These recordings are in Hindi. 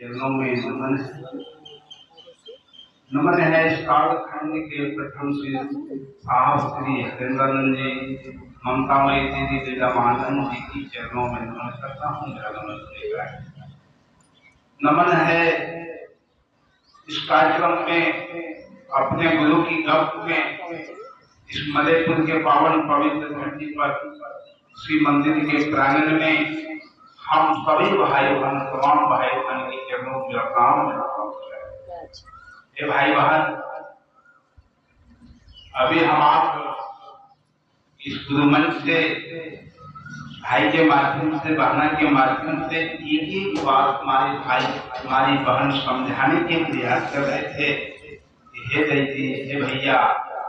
चरणों में नमन है। नमन है इस कालखंड के प्रथम श्री साहब श्री हरिंद्रानंद जी, ममतामयी दीदी लीलामानंद जी की चरणों में नमन करता हूँ। मेरा नमन सुनेगा। नमन है इस कार्यक्रम में अपने गुरु की गप में इस मलेपुर के पावन पवित्र धरती पर श्री मंदिर के प्रांगण में हम सभी भाई बहन, तमाम भाई बहन के चरणों में प्रणाम करते हैं। भाई बहन, अभी हम आप इस गुरु मंच से, भाई के माध्यम से, बहना के माध्यम से एक एक बात हमारे भाई हमारी बहन समझाने के प्रयास कर रहे थे। हे दीदी, हे भैया,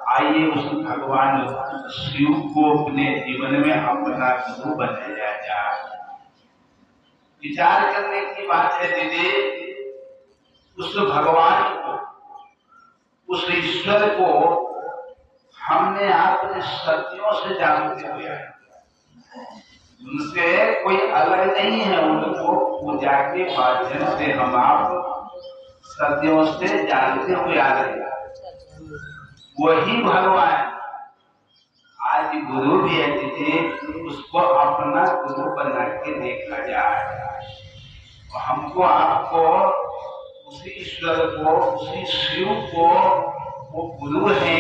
आइए उस भगवान शिव को अपने जीवन में अपना गुरु बनाया जाए। विचार करने की बात है दीदी, उस भगवान को, उस ईश्वर को हमने अपने सदियों से जानते हुए आए। उनसे कोई अलग नहीं है। उनको पूजा के माध्यम से हम आप सदियों से जानते हुए आ रहे हैं। वही भगवान आज गुरु भी है दीदी, उसको अपना गुरु बना के देखा जाए। हमको आपको उसी ईश्वर को, उसी शिव को, वो गुरु है,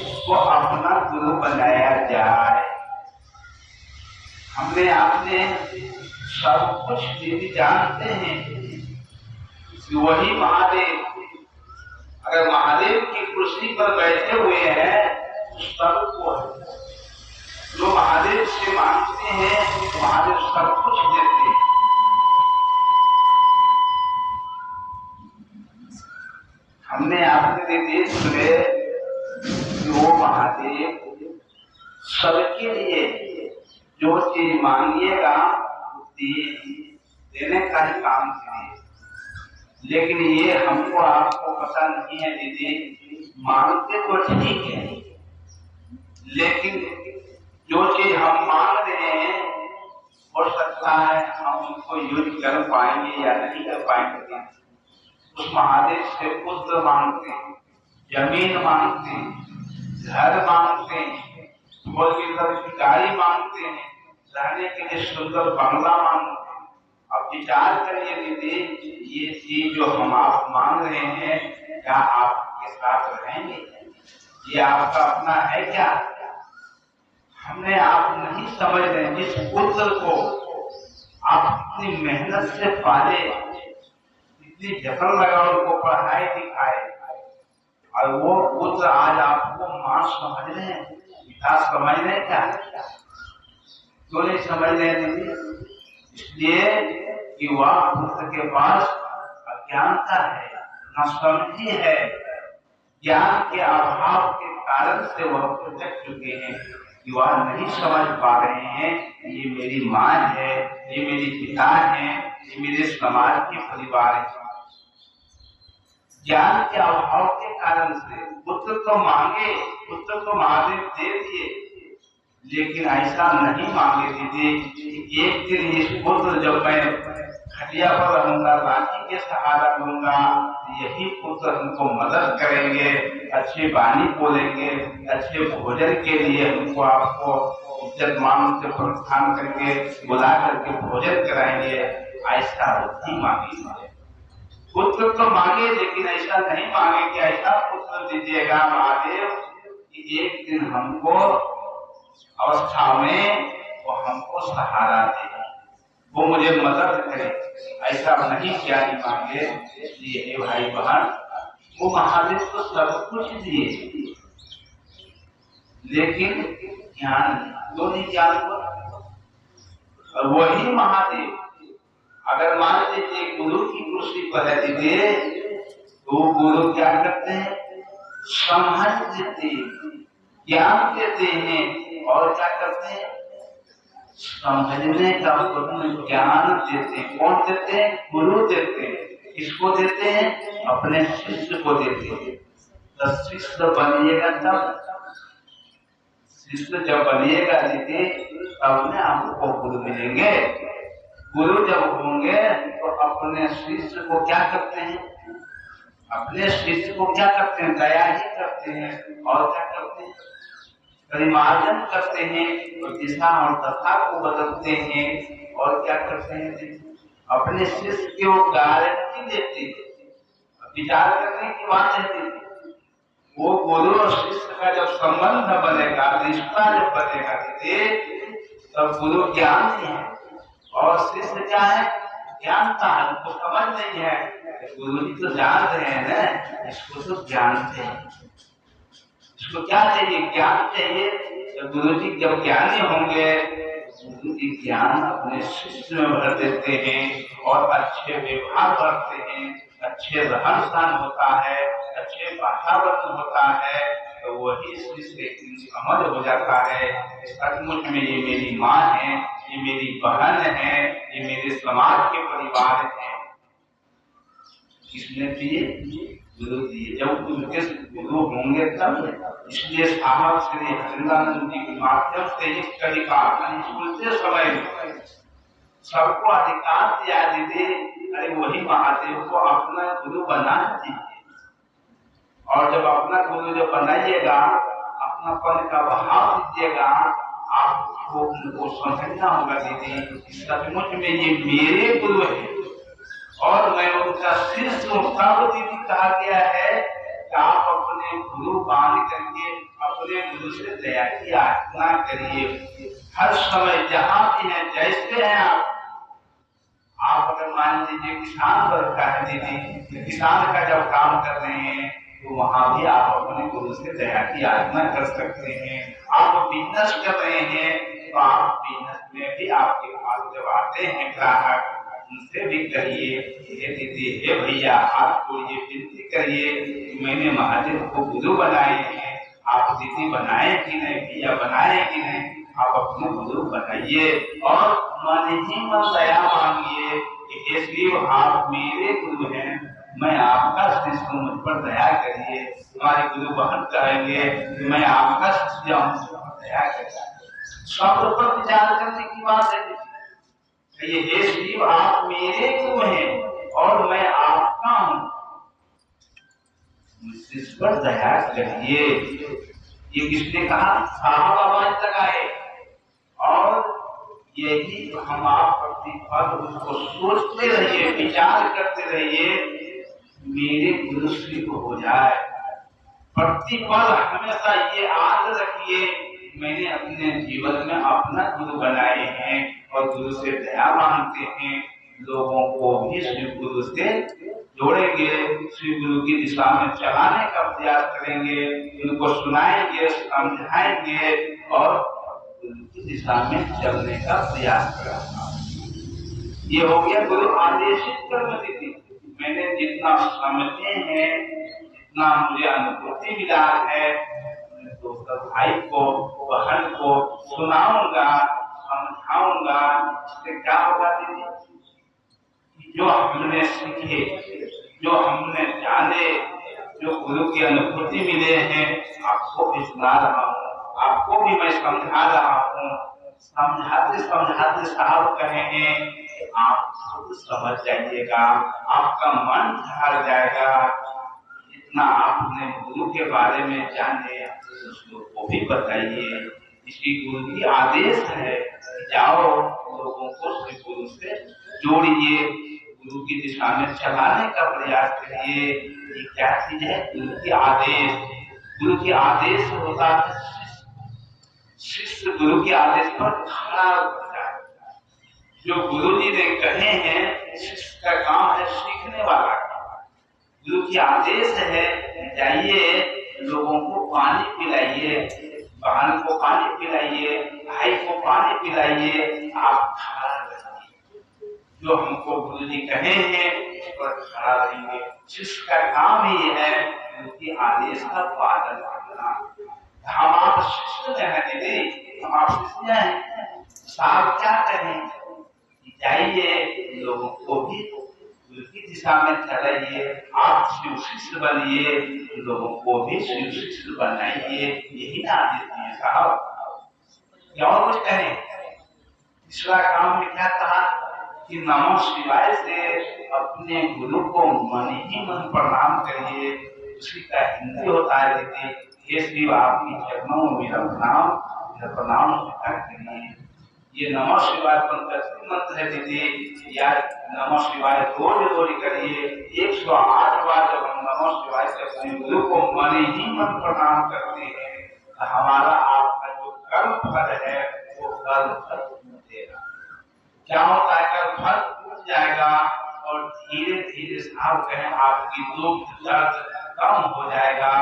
उसको अपना गुरु बनाया जाए। हमने आपने सब कुछ दीदी जानते हैं कि वही महादेव, अगर महादेव की कुर्सी पर बैठे हुए हैं तो सब को है। जो महादेव से मांगते हैं महादेव सब कुछ देते हैं। हमने आपने दीदी सुने कि वो महादेव सबके लिए जो चीज मांगिएगा देने का ही काम करिए। लेकिन ये हमको आपको पता नहीं है दीदी, मांगते तो ठीक है, लेकिन जो चीज हम मांग रहे हैं हो सकता है हम उनको यूज कर पाएंगे या नहीं कर पाएंगे। उस महादेव से पुत्र मांगते हैं, जमीन मांगते हैं, घर मांगते हैं, फोर व्हीलर की गाड़ी मांगते हैं, रहने के लिए सुंदर बंगला मांगते हैं। अब विचार करिए दीदी, ये चीज जो हम आप मांग रहे हैं, क्या आपके साथ रहेंगे? ये आपका अपना है क्या? हमने आप नहीं समझ रहे। जिस पुत्र को आप इतनी मेहनत से पाले, इतनी जतन लगा, उनको पढ़ाए लिखाए, और वो पुत्र आज आपको मां समझ रहे हैं, पिता समझ रहे हैं क्या? क्यों नहीं समझ रहे दीदी? इसलिए कि वह पुत्र के पास अज्ञानता है, नासमझी है। ज्ञान के अभाव के कारण से वह भटक चुके हैं कि वह नहीं समझ पा रहे हैं ये मेरी माँ है, ये मेरी पिता है, ये मेरे समाज के परिवार है। ज्ञान के अभाव के कारण से पुत्र तो मांगे, पुत्र तो महादेव दे दिए, लेकिन ऐसा नहीं मांगे दीदी। एक दिन इस पुत्र जब मैं खटिया पर रहूंगा, लाठी के सहारा लूंगा, यही पुत्र हमको मदद करेंगे, अच्छे वाणी बोलेंगे, अच्छे भोजन के लिए हमको आपको इज्जत मान से प्रोत्साहन करके बुला करके भोजन कराएंगे। ऐसा बुद्धि मांगी पुत्र तो मांगे, लेकिन ऐसा नहीं मांगे कि ऐसा पुत्र दीजिएगा महादेव कि एक दिन हमको अवस्था में वो हमको सहारा दे, वो मुझे मदद करे। ऐसा नहीं क्या नहीं मांगे। ये भाई बहन, वो महादेव को सब कुछ दिए, लेकिन ज्ञान तो नहीं, ज्ञान को। और वही महादेव अगर मान लीजिए गुरु की कुर्सी पर है दीजिए, तो गुरु क्या करते हैं? समझ देते हैं, ज्ञान देते हैं, और क्या करते हैं? समझने का ज्ञान देते हैं। कौन देते हैं? गुरु देते हैं। किसको देते हैं? अपने शिष्य को देते हैं। तो शिष्य बनिएगा तब, शिष्य जब बनिएगा दीदी, तब ने आपको गुरु मिलेंगे। गुरु जब होंगे तो अपने शिष्य को क्या करते हैं, अपने शिष्य को क्या करते हैं, दया ही करते हैं और क्या करते हैं, परिमार्जन करते हैं और दिशा और दशा को बदलते हैं और क्या करते हैं, अपने शिष्य की वो गारंटी देते हैं। विचार करने की बात है, वो गुरु और शिष्य का जब संबंध बनेगा, रिश्ता जब बनेगा तब गुरु ज्ञान है और शिष्य क्या है, ज्ञानता है, उनको समझ नहीं है, गुरु जी तो जान रहे हैं ना, इसको तो जानते हैं, इसको क्या चाहिए, ज्ञान चाहिए। तो गुरु जी जब ज्ञानी होंगे, गुरु जी ज्ञान अपने शिष्य में भर देते हैं और अच्छे व्यवहार करते हैं, अच्छे रहन सहन होता है, अच्छे वातावरण होता है, तो वही शिष्य समझ हो जाता है, सचमुच में ये मेरी माँ है, ये मेरी बहन है, ये मेरे समाज के परिवार है। किसने दिए, गुरु दिए। जब उनके गुरु होंगे तब, इसलिए साहब श्री हरिंदानंद जी के माध्यम से इस तरीका सुनते समय सबको अधिकार दिया दीदी, अरे वही महादेव को अपना गुरु बना दीजिए, और जब अपना गुरु जब बनाइएगा, अपनापन का भाव दीजिएगा, आपको उनको समझना होगा दीदी सचमुच में ये मेरे गुरु है और मैं उनका शिष्य हूँ। तब दीदी कहा गया है कि आप अपने गुरु मान करके अपने गुरु से दया की याचना करिए। हर समय जहाँ भी है, जैसे हैं आप अगर मान लीजिए किसान वर्ग का है दीदी, किसान का जब काम कर रहे हैं तो वहां भी आप अपने गुरु से दया की याचना कर सकते हैं। आप बिजनेस कर रहे हैं तो आप बिजनेस में भी आपके पास जब आते हैं ग्राहक, उनसे भी कहिए, हे दीदी, हे भैया, आपको ये विनती करिए, मैंने महादेव को गुरु बनाए हैं, आप दीदी बनाए कि नहीं, भैया बनाए कि नहीं, आप अपने गुरु बनाइए और मन ही मन दया मांगिए कि हे शिव, आप मेरे गुरु हैं, मैं आपका शिष्य हूँ, मुझ पर दया करिए। हमारे गुरु बहन कहेंगे कि मैं आपका शिष्य हूँ, मुझ पर दया करिए। शब्द पर विचार करने की बात है, ये हे शिव, आप मेरे गुरु हैं और मैं आपका हूँ, मुझ पर दया करिए। ये किसने कहा, साहब आवाज लगाए। और यही हम आप प्रतिपल उसको सोचते रहिए, विचार करते रहिए, मेरे गुरु शिव हो जाए। प्रतिपल हमेशा ये आदत रखिए, मैंने अपने जीवन में अपना गुरु बनाए हैं और गुरु से दया मांगते हैं, लोगों को भी शिव गुरु से जोड़ेंगे, शिव गुरु की दिशा में चलाने का प्रयास करेंगे, उनको सुनाएंगे, समझाएंगे और गुरु की दिशा में चलने का प्रयास करेंगे। ये हो गया गुरु आदेशित कर्म दीदी। मैंने जितना समझे हैं, जितना मुझे अनुभूति मिला है, दोस्तों भाई को, बहन को सुनाऊंगा, समझाऊंगा। इससे क्या होगा दीदी, जो हमने सीखे, जो हमने जाने, जो गुरु की अनुभूति मिले हैं, आपको भी सुना रहा हूँ, आपको भी मैं समझा रहा हूँ। समझाते समझाते साहब कहेंगे आप खुद समझ जाइएगा, आपका मन ठहर जाएगा। जितना आपने गुरु के बारे में जाने उसको भी बताइए। इसी गुरु की आदेश है, जाओ लोगों को गुरु से जोड़िए, गुरु की दिशा में चलाने का प्रयास करिए। ये क्या चीज है, गुरु की आदेश। गुरु की आदेश होता है, शिष्य गुरु के आदेश पर खड़ा होता है। जो गुरु जी ने कहे हैं, शिष्य का काम है सीखने वाला काम। गुरु की आदेश है, जाइए लोगों को पानी पिलाइए, बहन को पानी पिलाइए, भाई को पानी पिलाइए, आप खड़ा रहिए। जो हमको गुरु जी कहे हैं उस पर खड़ा रहिए। शिष्य का काम ही है गुरु की आदेश का पालन करना। हम आप शिष्य हैं दीदी, हम आप शिष्य हैं। साहब क्या कहें, जाइए लोगों को भी गुरु की दिशा में चलाइए, आप शिव शिष्य बनिए, लोगों को भी शिव शिष्य बनाइए। यही ना आदेश दिए साहब, क्या और कुछ कहें। तीसरा काम में क्या कहा कि नमः शिवाय से अपने गुरु को मन ही मन प्रणाम करिए। उसी का हिंदी होता है दीदी, ये शिव आपकी चरणों में मेरा प्रणाम स्वीकार करिए। ये नमः शिवाय पंचाक्षरी मंत्र है दीदी, या नमः शिवाय रोज करिए। 108 बार जब हम नमः शिवाय से अपने गुरु को मन ही मन प्रणाम करते हैं तो हमारा आपका जो कर्म फल है वो कर्म फल मिलेगा। क्या होता है, कर्म फल टूट जाएगा और धीरे धीरे साफ कहें आपकी दुख दर्द कम हो जाएगा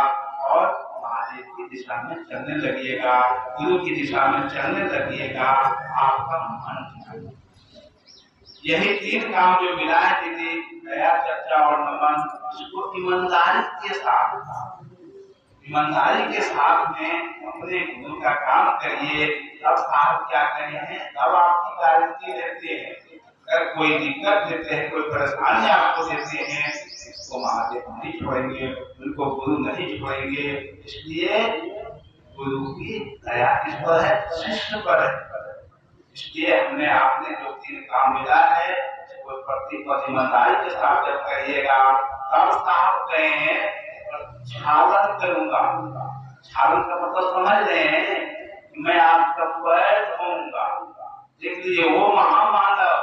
और महादेव की दिशा में चलने लगिएगा, गुरु की दिशा में चलने लगिएगा, आपका मन। यही 3 काम जो मिला है दीदी, दया, चर्चा और नमन, इसको ईमानदारी के साथ में अपने गुरु का काम करिए। तब साहब क्या कहे हैं, तब आपकी गारंटी रहते हैं। अगर कोई दिक्कत देते हैं, कोई परेशानी आपको देते हैं, इसको महादेव नहीं छोड़ेंगे, उनको गुरु नहीं छोड़ेंगे। इसलिए गुरु की दया किस पर है, शिष्य पर है। इसलिए हमने आपने जो 3 काम मिला है उसको प्रतिपद ईमानदारी के साथ जब करिएगा, तब साहब कहे हैं छालन करूंगा। छालन का मतलब समझ रहे हैं, मैं आपका पैर धोऊंगा। देख लीजिए, वो महामानव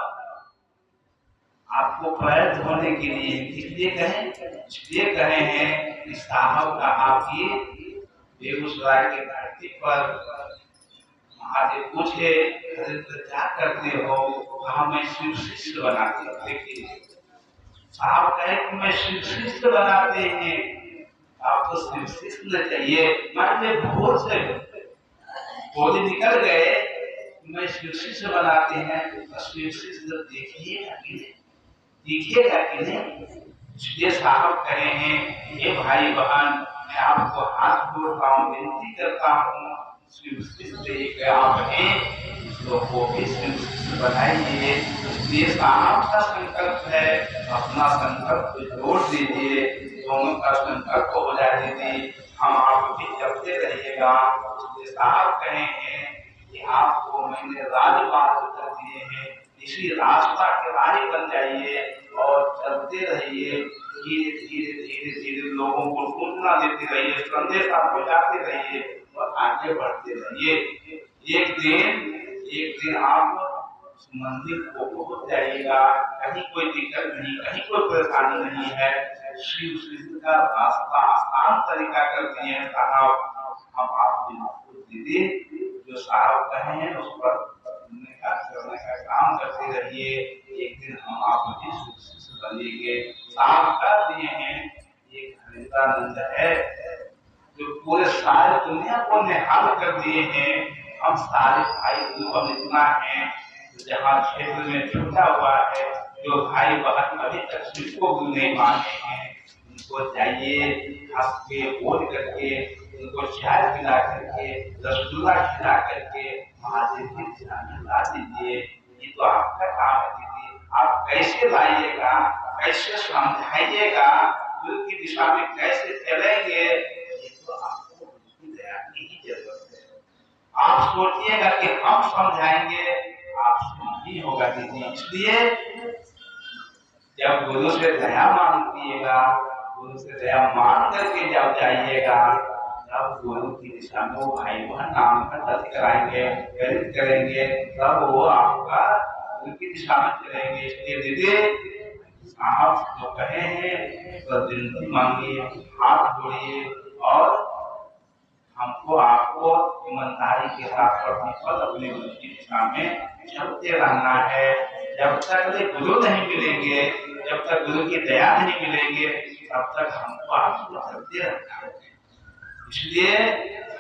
आपको पैर धोने के लिए इसलिए कहे हैं कि साहब का आपकी बेगूसराय की धरती पर महादेव पूछे क्या करते हो, कहा मैं शिव शिष्य बनाते हैं। देखिए साहब कहे कि मैं शिव शिष्य बनाते हैं, आपको शिव शिष्य चाहिए। मान भोर से बोली निकल गए, मैं शिव शिष्य बनाते हैं, तो शिव शिष्य देखिएगा कि नहीं। इसलिए साहब कहे हैं, ये भाई बहन मैं आपको हाथ जोड़ता हूँ, विनती करता हूँ, शिव शिष्य एक आप हैं, लोगों को भी शिव शिष्य बनाइए। इसलिए साहब का संकल्प है, अपना संकल्प जोड़ दीजिए, दोनों का संकल्प हो जाए दीदी, हम आप भी चलते रहिएगा। इसलिए साहब कहे हैं कि आपको मैंने राजमार्ग कर दिए हैं, इसी रास्ता के राही बन जाइए और चलते रहिए। धीरे लोगों को सूचना देते रहिए, संदेश आपको जाते रहिए और आगे बढ़ते रहिए। एक दिन आप मंदिर को पहुंच जाइएगा, कहीं कोई दिक्कत नहीं, कहीं कोई परेशानी नहीं है। शिव शिष्य का रास्ता आसान तरीका कर दिए हैं साहब। हम आपको दीदी जो साहब कहे हैं उस पर करने का काम करते रहिए। एक दिन हम आप भी शिष्य बनेंगे। साहब कर दिए हैं, एक हरिदानंद है जो पूरे सारे दुनिया को निहाल कर दिए हैं। हम सारे भाई बहन इतना है जहाँ क्षेत्र में छूटा हुआ है, जो भाई बहन अभी तक शिव को नहीं माने हैं, उनको जाइए हंस के बोल करके, उनको चाय पिला करके, रसगुल्ला खिला करके महादेव की दिशा में ला दीजिए। ये तो आपका काम है दीदी, आप कैसे लाइएगा, कैसे समझाइएगा, गुरु की दिशा में कैसे चलेंगे, ये तो आपको दया की ही जरूरत है। आप सोचिएगा कि हम समझाएंगे, आपसे नहीं होगा दीदी। इसलिए जब गुरु से दया मांगिएगा, गुरु से दया मान करके जब जाइएगा, तब गुरु की दिशा में वो भाई बहन नाम का दर्ज कराएंगे, प्रेरित करेंगे, तब वो आपका गुरु की दिशा में चलेंगे। इसलिए दीदी साहब जो कहे हैं तो विनती मांगिए, हाथ जोड़िए और हमको आपको ईमानदारी के साथ अपने गुरु की दिशा में चलते रहना है। जब तक गुरु नहीं मिलेंगे, जब तक गुरु की दया नहीं मिलेंगे, तब तक हमको आपको चलते रहना है। इसलिए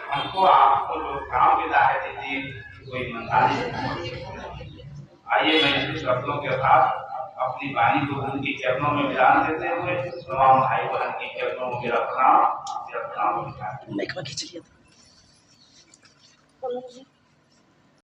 हमको आपको जो काम मिला है दीदी, वो ईमानदारी। आइए मैं इन शब्दों के साथ अपनी वाणी को गुरु के चरणों में विराम देते हुए तमाम भाई बहन के चरणों में मेरा प्रणाम।